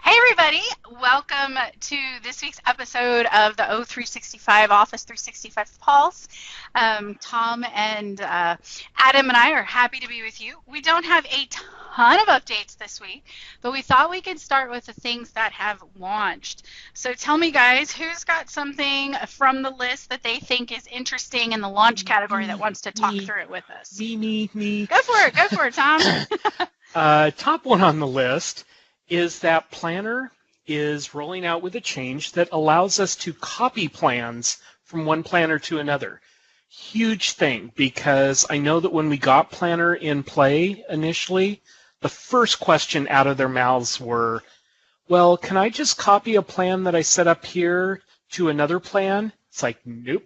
Hey everybody, welcome to this week's episode of the O365 Office 365 Pulse. Tom and Adam and I are happy to be with you. We don't have a ton of updates this week, but we thought we could start with the things that have launched. So tell me guys, who's got something from the list that they think is interesting in the launch category that wants to talk through it with us? Me. Go for it, Tom. Top one on the list is that Planner is rolling out with a change that allows us to copy plans from one planner to another. Huge thing, because I know that when we got Planner in play initially, the first question out of their mouths were, well, can I just copy a plan that I set up here to another plan? It's like, nope.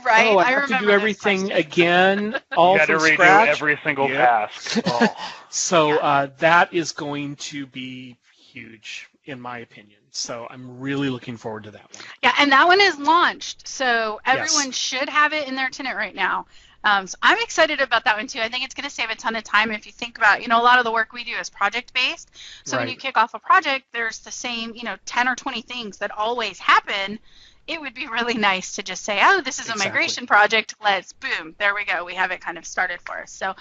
Right, I have to do everything again, all from scratch. You got to redo every single task. Oh. So that is going to be huge, in my opinion. So I'm really looking forward to that one. Yeah, and that one is launched, so everyone should have it in their tenant right now. So I'm excited about that one too. I think it's going to save a ton of time if you think about, a lot of the work we do is project-based. So when you kick off a project, there's the same, 10 or 20 things that always happen. It would be really nice to just say, oh, this is a migration project. Let's, boom, there we go. We have it kind of started for us. So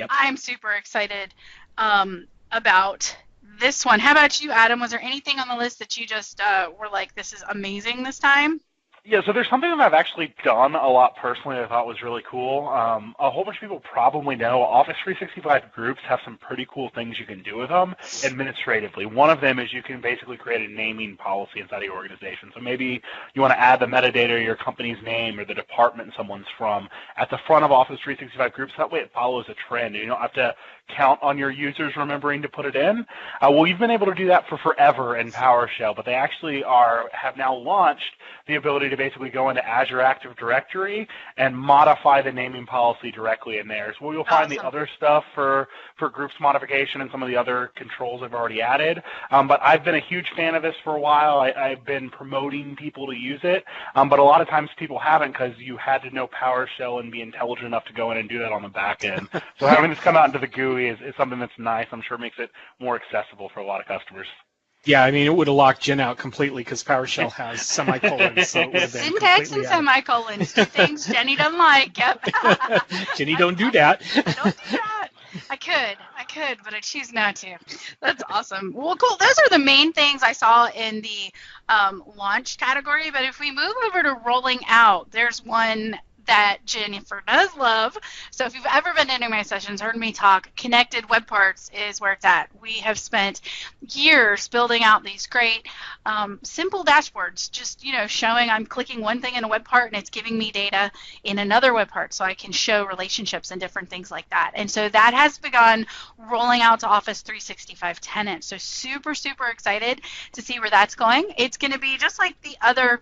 I'm super excited about this one. How about you, Adam? Was there anything on the list that you just were like, this is amazing this time? Yeah, so there's something that I've actually done a lot personally that I thought was really cool. A whole bunch of people probably know Office 365 groups have some pretty cool things you can do with them administratively. One of them is you can basically create a naming policy inside of your organization. So maybe you want to add the metadata, your company's name, or the department someone's from at the front of Office 365 groups. That way it follows a trend. You don't have to count on your users remembering to put it in. Well, you've been able to do that for forever in PowerShell, but they actually have now launched the ability to basically go into Azure Active Directory and modify the naming policy directly in there. So you'll find the other stuff for groups modification and some of the other controls I've already added. But I've been a huge fan of this for a while. I've been promoting people to use it, but a lot of times people haven't because you had to know PowerShell and be intelligent enough to go in and do that on the back end. So having this come out into the GUI is something that's nice. I'm sure makes it more accessible for a lot of customers. Yeah, I mean, it would have locked Jen out completely because PowerShell has semicolons. So it would have been syntax and semicolons, two things Jenny doesn't like. Yep. Jenny, don't do that. I don't do that. I could, but I choose not to. That's awesome. Well, cool. Those are the main things I saw in the launch category. But if we move over to rolling out, there's one that Jennifer does love. So if you've ever been to any of my sessions, heard me talk, connected Webparts is where it's at. We have spent years building out these great simple dashboards, just showing I'm clicking one thing in a web part and it's giving me data in another web part, so I can show relationships and different things like that. And so that has begun rolling out to Office 365 tenants. So super excited to see where that's going. It's going to be just like the other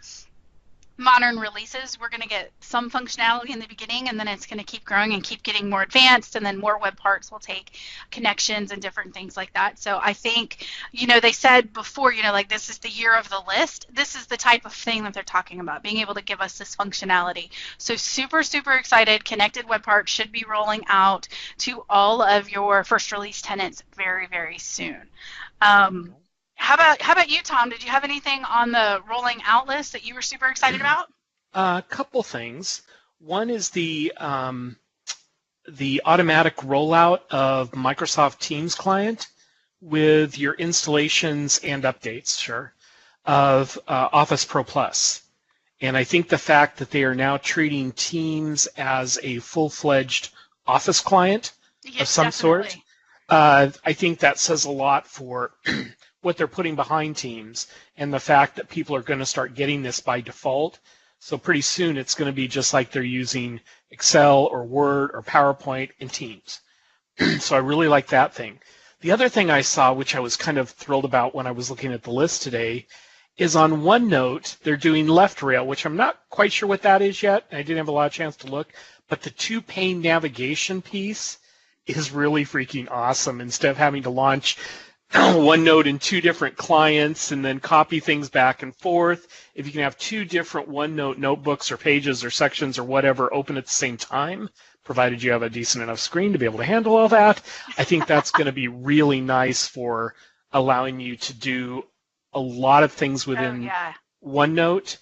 modern releases. We're going to get some functionality in the beginning, and then it's going to keep growing and keep getting more advanced, and then more web parts will take connections and different things like that. So I think, they said before, like this is the year of the list. This is the type of thing that they're talking about, being able to give us this functionality. So super excited. Connected web parts should be rolling out to all of your first release tenants very soon. How about you, Tom? Did you have anything on the rolling out list that you were super excited about? A couple things. One is the automatic rollout of Microsoft Teams client with your installations and updates, of Office Pro Plus. And I think the fact that they are now treating Teams as a full-fledged Office client of some sort, I think that says a lot for what they're putting behind Teams and the fact that people are going to start getting this by default. So pretty soon it's going to be just like they're using Excel or Word or PowerPoint in Teams. So I really like that thing. The other thing I saw, which I was kind of thrilled about when I was looking at the list today, is on OneNote, they're doing left rail, which I'm not quite sure what that is yet. I didn't have a lot of chance to look, but the two-pane navigation piece is really freaking awesome. Instead of having to launch OneNote in two different clients and then copy things back and forth, if you can have two different OneNote notebooks or pages or sections or whatever open at the same time, provided you have a decent enough screen to be able to handle all that, I think that's going to be really nice for allowing you to do a lot of things within yeah. OneNote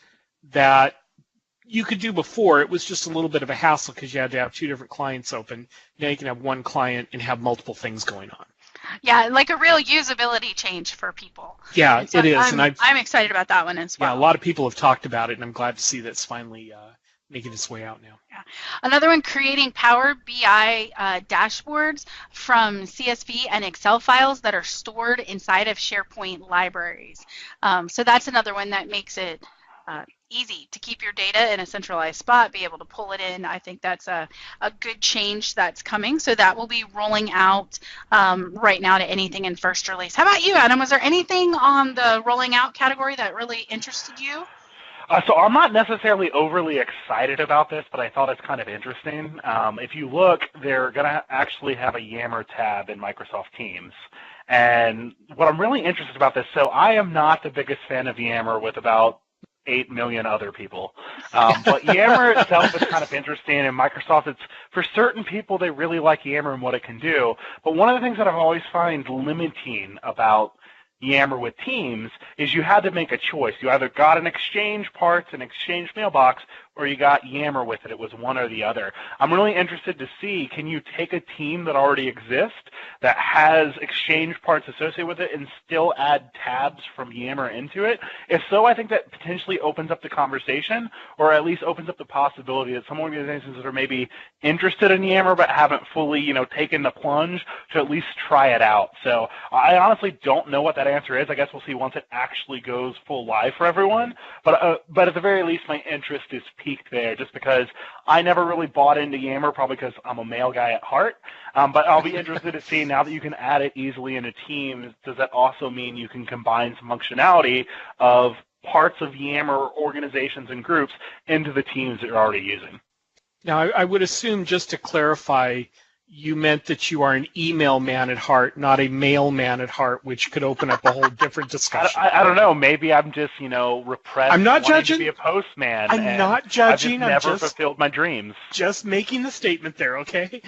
that you could do before. It was just a little bit of a hassle because you had to have 2 different clients open. Now you can have one client and have multiple things going on. Yeah, like a real usability change for people. Yeah, So it is. I'm excited about that one as well. Yeah, a lot of people have talked about it, and I'm glad to see that it's finally making its way out now. Yeah. Another one, creating Power BI dashboards from CSV and Excel files that are stored inside of SharePoint libraries. So that's another one that makes it easy to keep your data in a centralized spot, be able to pull it in. I think that's a good change that's coming. So that will be rolling out right now to anything in first release. How about you, Adam? Was there anything on the rolling out category that really interested you? So I'm not necessarily overly excited about this, but I thought it's kind of interesting. If you look, they're going to actually have a Yammer tab in Microsoft Teams. And what I'm really interested about this, so I am not the biggest fan of Yammer with about 8 million other people. But Yammer itself is kind of interesting, and Microsoft, it's for certain people, they really like Yammer and what it can do. But one of the things that I've always found limiting about Yammer with Teams is you had to make a choice. You either got an Exchange parts, an Exchange mailbox, or you got Yammer with it. It was one or the other. I'm really interested to see, can you take a team that already exists, that has Exchange parts associated with it, and still add tabs from Yammer into it? If so, I think that potentially opens up the conversation, or at least opens up the possibility that some organizations that are maybe interested in Yammer but haven't fully, taken the plunge to at least try it out. So I honestly don't know what that answer is. I guess we'll see once it actually goes full live for everyone. But at the very least, my interest is peaked there, just because I never really bought into Yammer, probably because I'm a male guy at heart. But I'll be interested to see, now that you can add it easily into Teams, does that also mean you can combine some functionality of parts of Yammer organizations and groups into the teams that you're already using? Now, I would assume, just to clarify, you meant that you are an email man at heart, not a mail man at heart, which could open up a whole different discussion. I don't know. Maybe I'm just, repressed. I'm not judging. To be a postman. I'm not judging. I've just never fulfilled my dreams. Just making the statement there, okay?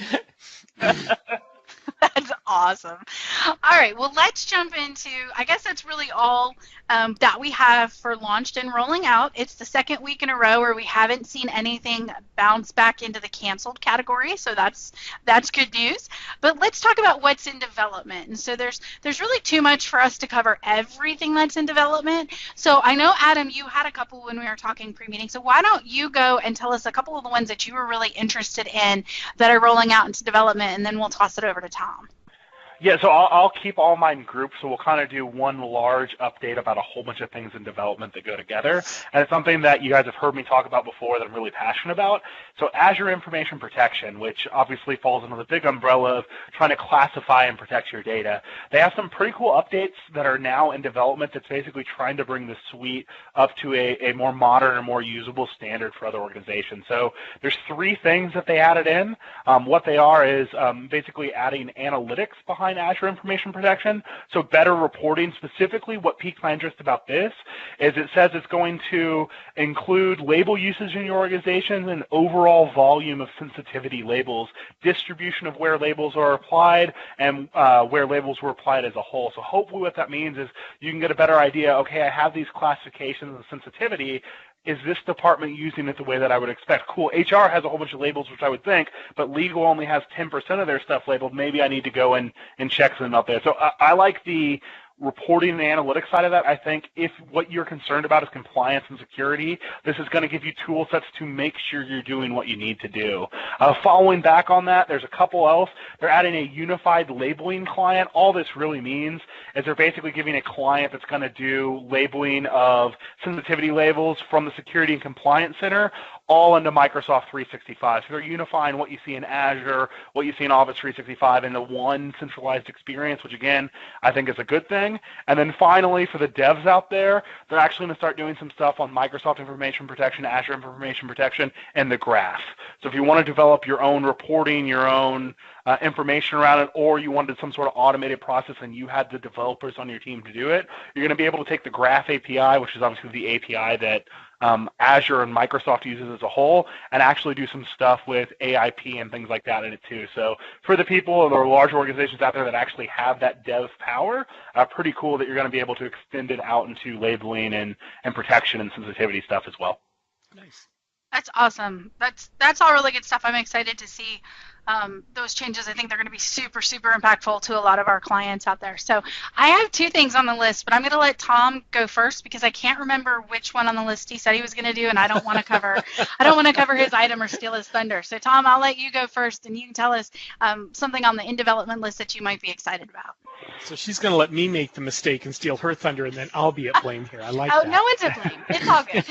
That's awesome. All right, well, let's jump into, I guess that's really all that we have for launched and rolling out. It's the second week in a row where we haven't seen anything bounce back into the canceled category, so that's good news. But let's talk about what's in development. And so there's really too much for us to cover everything that's in development. So I know, Adam, you had a couple when we were talking pre-meeting, so why don't you go and tell us a couple of the ones that you were really interested in that are rolling out into development, and then we'll toss it over to Tom. Yeah, so I'll keep all mine grouped, so we'll kind of do one large update about a whole bunch of things in development that go together. And it's something that you guys have heard me talk about before that I'm really passionate about. So Azure Information Protection, which obviously falls under the big umbrella of trying to classify and protect your data. They have some pretty cool updates that are now in development that's basically trying to bring the suite up to a more modern and more usable standard for other organizations. So there's 3 things that they added in. What they are is basically adding analytics behind Azure Information Protection, so better reporting. Specifically, what piqued my interest about this is it says it's going to include label usage in your organization and overall volume of sensitivity labels, distribution of where labels are applied, and where labels were applied as a whole. So hopefully what that means is you can get a better idea, okay, I have these classifications of sensitivity. Is this department using it the way that I would expect? Cool, HR has a whole bunch of labels, which I would think, but legal only has 10% of their stuff labeled. Maybe I need to go and check them up there. So I like the reporting and analytics side of that. I think if what you're concerned about is compliance and security, this is going to give you tool sets to make sure you're doing what you need to do. Following back on that, there's a couple else. They're adding a unified labeling client. All this really means is they're basically giving a client that's going to do labeling of sensitivity labels from the Security and Compliance Center all into Microsoft 365. So they're unifying what you see in Azure, what you see in Office 365 into one centralized experience, which again, I think is a good thing. And then finally, for the devs out there, they're actually going to start doing some stuff on Microsoft Information Protection, Azure Information Protection, and the graph. So if you want to develop your own reporting, your own information around it, or you wanted some sort of automated process and you had the developers on your team to do it, you're going to be able to take the Graph API, which is obviously the API that Azure and Microsoft uses as a whole, and actually do some stuff with AIP and things like that in it too. So for the people or large organizations out there that actually have that dev power, pretty cool that you're going to be able to extend it out into labeling and protection and sensitivity stuff as well. Nice. That's awesome. That's all really good stuff. I'm excited to see those changes. I think they're going to be super, super impactful to a lot of our clients out there. So I have 2 things on the list, but I'm going to let Tom go first because I can't remember which one on the list he said he was going to do, and I don't want to cover his item or steal his thunder. So Tom, I'll let you go first, and you can tell us something on the in development list that you might be excited about. So she's going to let me make the mistake and steal her thunder, and then I'll be at blame here. I like that. Oh, no one's at blame. It's all good.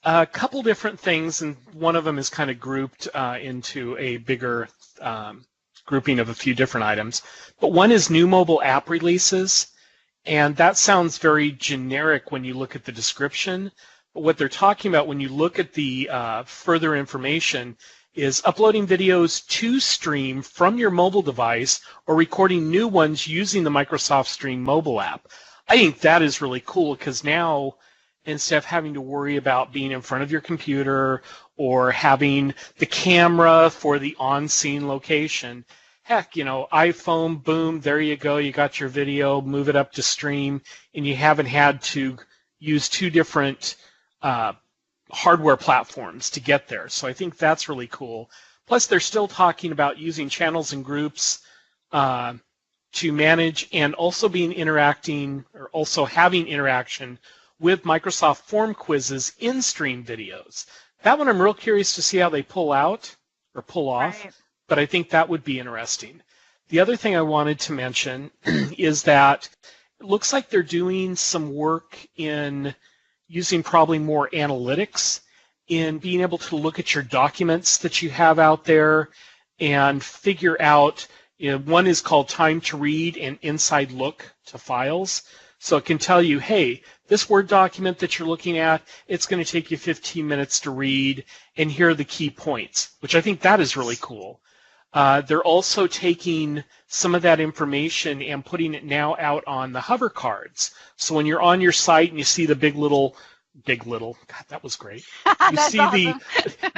A couple different things, and one of them is kind of grouped into a bigger grouping of a few different items. But one is new mobile app releases, and that sounds very generic when you look at the description. But what they're talking about when you look at the further information is uploading videos to Stream from your mobile device or recording new ones using the Microsoft Stream mobile app. I think that is really cool because now, instead of having to worry about being in front of your computer or having the camera for the on-scene location, heck, iPhone, boom, there you go, you got your video, move it up to Stream, and you haven't had to use 2 different hardware platforms to get there. So I think that's really cool. Plus, they're still talking about using channels and groups to manage and also having interaction with Microsoft form quizzes in Stream videos. That one I'm real curious to see how they pull off, right. But I think that would be interesting. The other thing I wanted to mention is that it looks like they're doing some work in using probably more analytics in being able to look at your documents that you have out there and figure out, one is called time to read and inside look to files. So it can tell you, hey, this Word document that you're looking at, it's going to take you 15 minutes to read, and here are the key points, which I think that is really cool. They're also taking some of that information and putting it now out on the hover cards. So when you're on your site and you see the big little, God, that was great. You see awesome.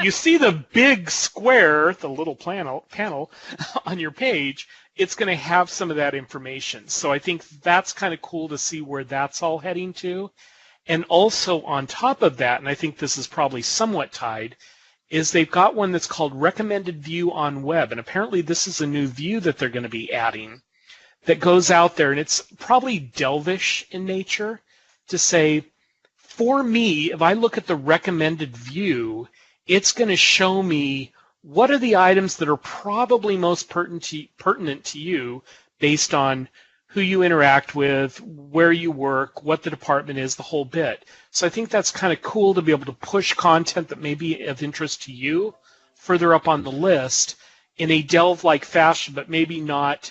You see the big square, the little panel on your page. It's going to have some of that information. So I think that's kind of cool to see where that's all heading to. And also on top of that, and I think this is probably somewhat tied, is they've got one that's called Recommended View on Web. And apparently this is a new view that they're going to be adding that goes out there. And it's probably Delvish in nature to say, for me, if I look at the recommended view, it's going to show me what are the items that are probably most pertinent to you based on who you interact with, where you work, what the department is, the whole bit. So I think that's kind of cool to be able to push content that may be of interest to you further up on the list in a delve-like fashion, but maybe not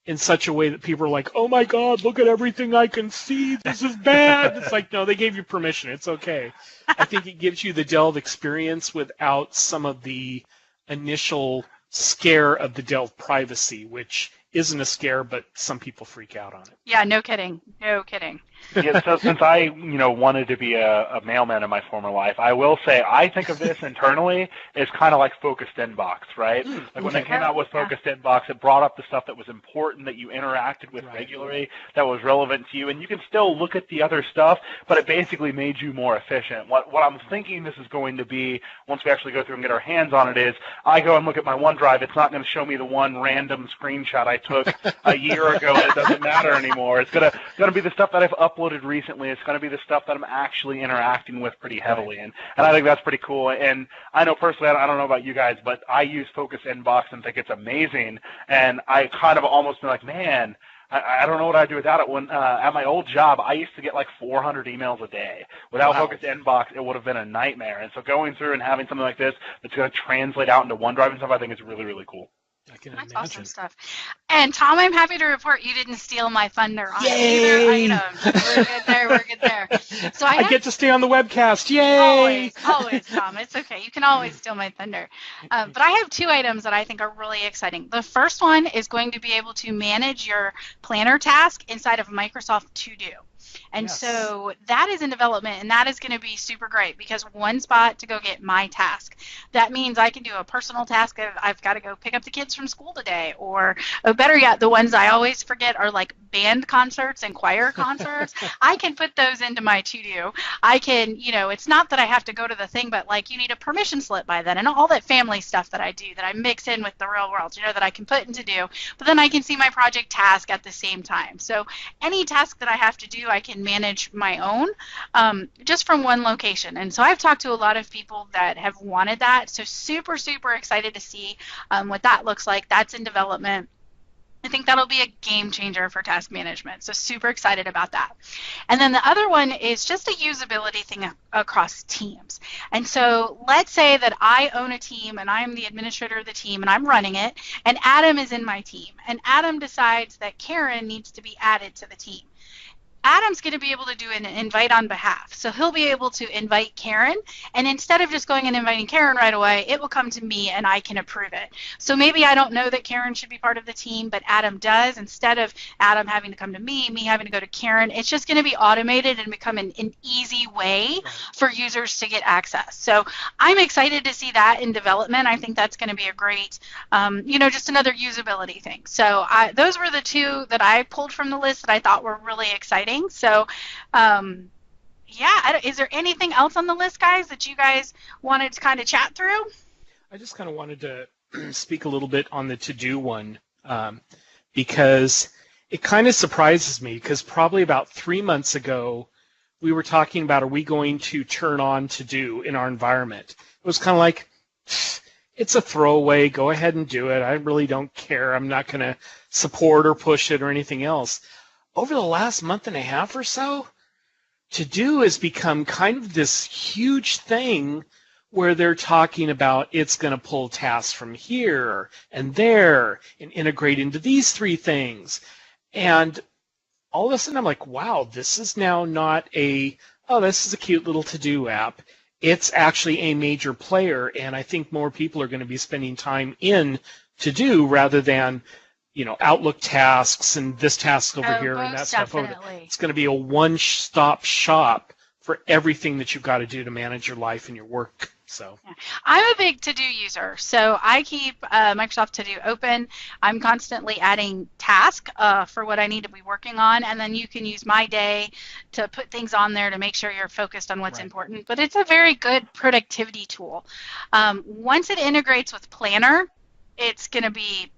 in such a way that people are like, oh my God, look at everything I can see. This is bad. It's like, no, they gave you permission. It's okay. I think it gives you the delve experience without some of the initial scare of the delve privacy, which isn't a scare, but some people freak out on it. Yeah, no kidding. No kidding. Yeah, so since I, wanted to be a mailman in my former life, I will say I think of this internally as kind of like focused inbox, right? Like when they came out with focused inbox, it brought up the stuff that was important that you interacted with regularly, that was relevant to you, and you can still look at the other stuff, but it basically made you more efficient. What I'm thinking this is going to be, once we actually go through and get our hands on it, is I go and look at my OneDrive. It's not going to show me the one random screenshot I took a year ago and it doesn't matter anymore. It's going to be the stuff that I've uploaded recently. It's going to be the stuff that I'm actually interacting with pretty heavily, and I think that's pretty cool. And I know personally, I don't know about you guys, but I use Focus Inbox and think it's amazing, and I kind of almost been like, man, I don't know what I'd do without it. When at my old job, I used to get like 400 emails a day. Without Focus Inbox, it would have been a nightmare. And so going through and having something like this that's going to translate out into OneDrive and stuff, I think is really, really cool. I can That's imagine. Awesome stuff. And Tom, I'm happy to report you didn't steal my thunder on Yay! either item. We're good there. We're good there. So I get to stay on the webcast. Yay! Always, Tom. It's okay. You can always steal my thunder. But I have 2 items that I think are really exciting. The first one is going to be able to manage your planner task inside of Microsoft ToDo. And Yes. so that is in development, and that is going to be super great because one spot to go get my task. That means I can do a personal task of I've got to go pick up the kids from school today, or better yet, the ones I always forget are like band concerts and choir concerts. I can put those into my to-do. I can, it's not that I have to go to the thing, but like you need a permission slip by then and all that family stuff that I do that I mix in with the real world, that I can put into do, but then I can see my project task at the same time. So any task that I have to do, I can manage my own just from one location. And so I've talked to a lot of people that have wanted that. So super, super excited to see what that looks like. That's in development. I think that'll be a game changer for task management. So super excited about that. And then the other one is just a usability thing across teams. And so let's say that I own a team and I'm the administrator of the team and I'm running it, and Adam is in my team. And Adam decides that Karen needs to be added to the team. Adam's going to be able to do an invite on behalf. So he'll be able to invite Karen, and instead of just going and inviting Karen right away, it will come to me and I can approve it. So maybe I don't know that Karen should be part of the team, but Adam does. Instead of Adam having to come to me having to go to Karen, it's just going to be automated and become an easy way for users to get access. So I'm excited to see that in development. I think that's going to be a great, just another usability thing. So those were the two that I pulled from the list that I thought were really exciting. So, is there anything else on the list, guys, that you guys wanted to kind of chat through? I just kind of wanted to speak a little bit on the to-do one because it kind of surprises me because probably about 3 months ago, we were talking about, are we going to turn on to-do in our environment? It was kind of like, it's a throwaway, go ahead and do it. I really don't care. I'm not going to support or push it or anything else. Over the last month and a half or so, to-do has become kind of this huge thing where they're talking about it's going to pull tasks from here and there and integrate into these three things. And all of a sudden I'm like, wow, this is now not this is a cute little to-do app. It's actually a major player, and I think more people are going to be spending time in to-do rather than Outlook tasks and this task over here and that stuff over there. It's going to be a one-stop shop for everything that you've got to do to manage your life and your work. So I'm a big to-do user, so I keep Microsoft To-Do open. I'm constantly adding tasks for what I need to be working on, and then you can use My Day to put things on there to make sure you're focused on what's important. But it's a very good productivity tool. Once it integrates with Planner, it's going to be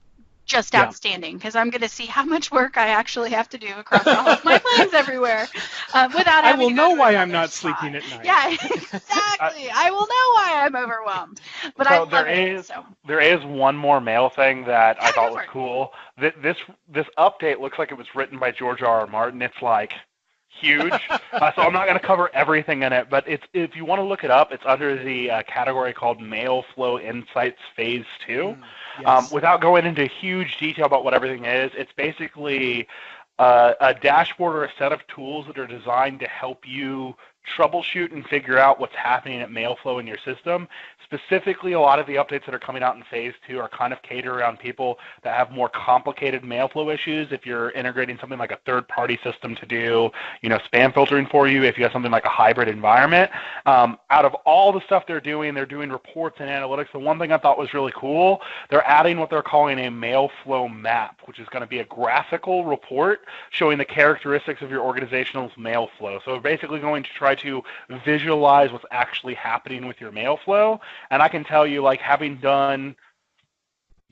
just outstanding because I'm going to see how much work I actually have to do across all of my plans everywhere without having to go to why I'm not sleeping at night. Yeah, exactly. I will know why I'm overwhelmed. But so there is one more mail thing that I thought was cool. This update looks like it was written by George R. R. Martin. It's like huge. So I'm not going to cover everything in it, but if you want to look it up, it's under the category called Mail Flow Insights Phase 2. Yes. Without going into huge detail about what everything is, it's basically a dashboard or a set of tools that are designed to help you troubleshoot and figure out what's happening at mail flow in your system. Specifically, a lot of the updates that are coming out in Phase 2 are kind of catered around people that have more complicated mail flow issues. If you're integrating something like a third-party system to do, spam filtering for you, if you have something like a hybrid environment. Out of all the stuff they're doing reports and analytics. The one thing I thought was really cool, they're adding what they're calling a mail flow map, which is going to be a graphical report showing the characteristics of your organizational mail flow. So we're basically going to try to visualize what's actually happening with your mail flow. And I can tell you, like, having done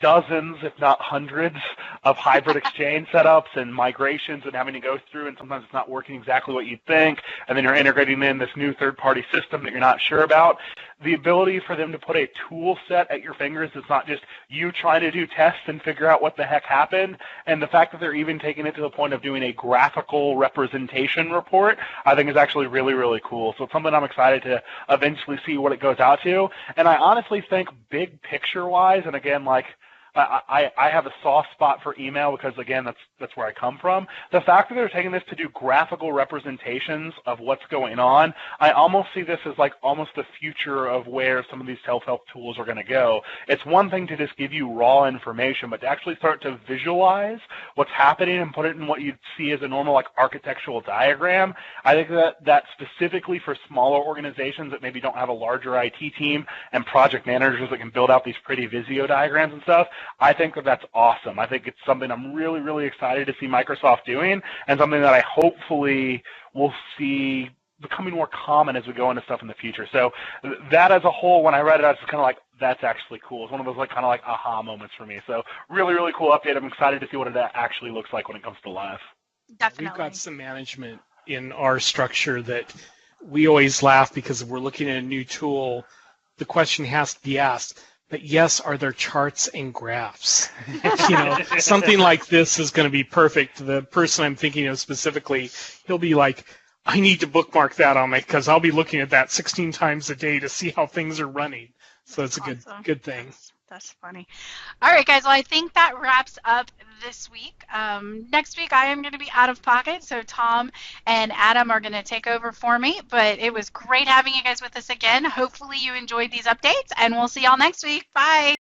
dozens, if not hundreds, of hybrid exchange setups and migrations and having to go through, and sometimes it's not working exactly what you'd think, and then you're integrating in this new third-party system that you're not sure about. The ability for them to put a tool set at your fingers that's not just you trying to do tests and figure out what the heck happened, and the fact that they're even taking it to the point of doing a graphical representation report, I think is actually really, really cool. So it's something I'm excited to eventually see what it goes out to. And I honestly think big picture-wise, and again, like, I have a soft spot for email because, again, that's where I come from. The fact that they're taking this to do graphical representations of what's going on, I almost see this as like almost the future of where some of these self-help tools are going to go. It's one thing to just give you raw information, but to actually start to visualize what's happening and put it in what you'd see as a normal like architectural diagram. I think that specifically for smaller organizations that maybe don't have a larger IT team and project managers that can build out these pretty Visio diagrams and stuff, I think that's awesome. I think it's something I'm really, really excited to see Microsoft doing, and something that I hopefully will see becoming more common as we go into stuff in the future. So that as a whole, when I read it, I was kind of like, that's actually cool. It's one of those like kind of like aha moments for me. So really, really cool update. I'm excited to see what it actually looks like when it comes to live. Definitely. We've got some management in our structure that we always laugh because we're looking at a new tool. The question has to be asked, but yes, are there charts and graphs? Something like this is going to be perfect. The person I'm thinking of specifically, he'll be like, I need to bookmark that on me because I'll be looking at that 16 times a day to see how things are running. So it's a good thing. That's funny. All right, guys. Well, I think that wraps up this week. Next week, I am going to be out of pocket, so Tom and Adam are going to take over for me. But it was great having you guys with us again. Hopefully you enjoyed these updates, and we'll see y'all next week. Bye.